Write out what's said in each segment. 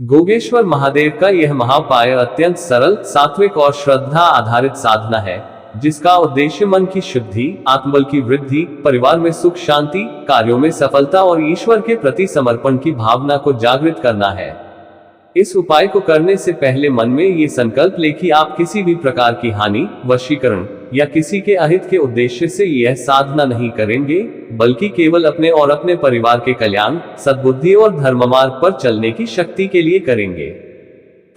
गोगेश्वर महादेव का यह महाउपाय अत्यंत सरल, सात्विक और श्रद्धा आधारित साधना है, जिसका उद्देश्य मन की शुद्धि, आत्मबल की वृद्धि, परिवार में सुख शांति, कार्यों में सफलता और ईश्वर के प्रति समर्पण की भावना को जागृत करना है। इस उपाय को करने से पहले मन में ये संकल्प ले कि आप किसी भी प्रकार की हानि, वशीकरण या किसी के अहित के उद्देश्य से यह साधना नहीं करेंगे, बल्कि केवल अपने और अपने परिवार के कल्याण, सद्बुद्धि और धर्ममार्ग पर चलने की शक्ति के लिए करेंगे।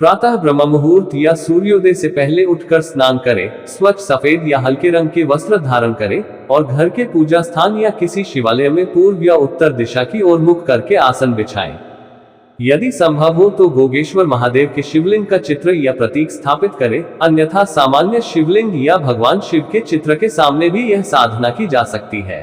प्रातः ब्रह्म मुहूर्त या सूर्योदय से पहले उठकर स्नान करें, स्वच्छ सफेद या हल्के रंग के वस्त्र धारण करें और घर के पूजा स्थान या किसी शिवालय में पूर्व या उत्तर दिशा की ओर मुख करके आसन बिछाएं। यदि संभव हो तो गोगेश्वर महादेव के शिवलिंग का चित्र या प्रतीक स्थापित करें, अन्यथा सामान्य शिवलिंग या भगवान शिव के चित्र के सामने भी यह साधना की जा सकती है।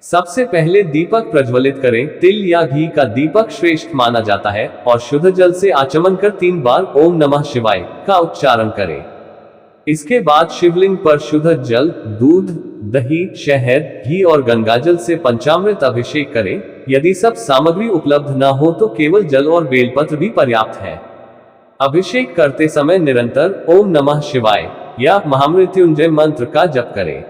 सबसे पहले दीपक प्रज्वलित करें। तिल या घी का दीपक श्रेष्ठ माना जाता है और शुद्ध जल से आचमन कर 3 बार ओम नमः शिवाय का उच्चारण करें। इसके बाद शिवलिंग पर शुद्ध जल, दूध, दही, शहद, घी और गंगाजल से पंचामृत अभिषेक करें। यदि सब सामग्री उपलब्ध न हो तो केवल जल और बेलपत्र भी पर्याप्त है। अभिषेक करते समय निरंतर ओम नमः शिवाय या महामृत्युंजय मंत्र का जप करें।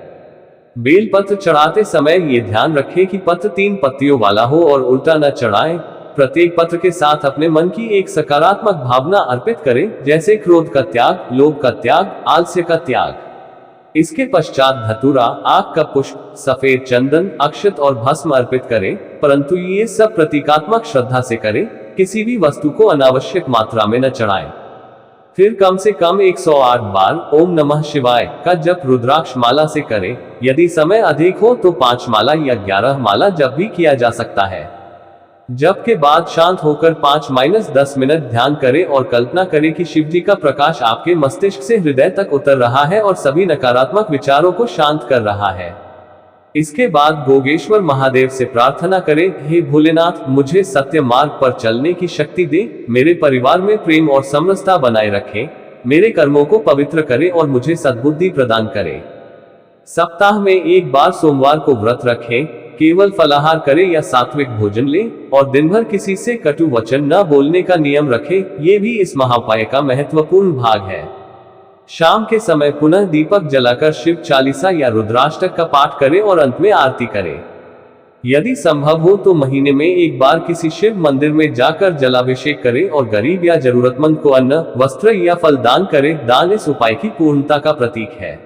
बेलपत्र चढ़ाते समय ये ध्यान रखें कि पत्र 3 पत्तियों वाला हो और उल्टा न चढ़ाएं। प्रत्येक पत्र के साथ अपने मन की एक सकारात्मक भावना अर्पित करें, जैसे क्रोध का त्याग, लोभ का त्याग, आलस्य का त्याग। इसके पश्चात धतूरा, आग का पुष्प, सफेद चंदन, अक्षत और भस्म अर्पित करें, परंतु ये सब प्रतीकात्मक श्रद्धा से करें। किसी भी वस्तु को अनावश्यक मात्रा में न चढ़ाएं। फिर कम से कम 108 बार ओम नमः शिवाय का जप रुद्राक्ष माला से करें। यदि समय अधिक हो तो 5 माला या 11 माला जप भी किया जा सकता है। जप के बाद शांत होकर 5-10 मिनट ध्यान करें और कल्पना करें कि शिवजी का प्रकाश आपके मस्तिष्क से हृदय तक उतर रहा है और सभी नकारात्मक विचारों को शांत कर रहा है। इसके बाद गोगेश्वर महादेव से प्रार्थना करें, हे भोलेनाथ, मुझे सत्य मार्ग पर चलने की शक्ति दे, मेरे परिवार में प्रेम और समरसता बनाए रखें, मेरे कर्मों को पवित्र करें और मुझे सद्बुद्धि प्रदान करें। सप्ताह में 1 बार सोमवार को व्रत रखें, केवल फलाहार करें या सात्विक भोजन लें और दिन भर किसी से कटु वचन न बोलने का नियम रखें। ये भी इस महाउपाय का महत्वपूर्ण भाग है। शाम के समय पुनः दीपक जलाकर शिव चालीसा या रुद्राष्टक का पाठ करें और अंत में आरती करें। यदि संभव हो तो महीने में 1 बार किसी शिव मंदिर में जाकर जलाभिषेक करें और गरीब या जरूरतमंद को अन्न, वस्त्र या फल दान करें। दान इस उपाय की पूर्णता का प्रतीक है।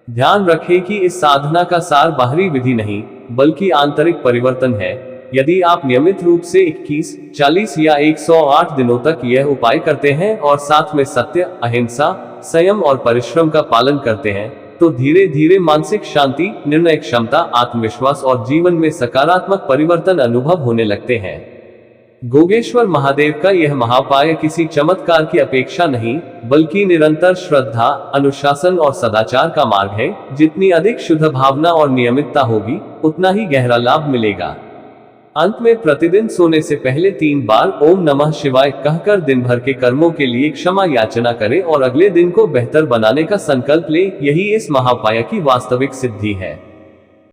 ध्यान रखें कि इस साधना का सार बाहरी विधि नहीं, बल्कि आंतरिक परिवर्तन है। यदि आप नियमित रूप से 21, 40 या 108 दिनों तक यह उपाय करते हैं और साथ में सत्य, अहिंसा, संयम और परिश्रम का पालन करते हैं, तो धीरे धीरे मानसिक शांति, निर्णय क्षमता, आत्मविश्वास और जीवन में सकारात्मक परिवर्तन अनुभव होने लगते हैं। गोगेश्वर महादेव का यह महाउपाय किसी चमत्कार की अपेक्षा नहीं, बल्कि निरंतर श्रद्धा, अनुशासन और सदाचार का मार्ग है। जितनी अधिक शुद्ध भावना और नियमितता होगी, उतना ही गहरा लाभ मिलेगा। अंत में प्रतिदिन सोने से पहले 3 बार ओम नमः शिवाय कहकर दिन भर के कर्मों के लिए क्षमा याचना करें और अगले दिन को बेहतर बनाने का संकल्प लें। यही इस महाउपाय की वास्तविक सिद्धि है।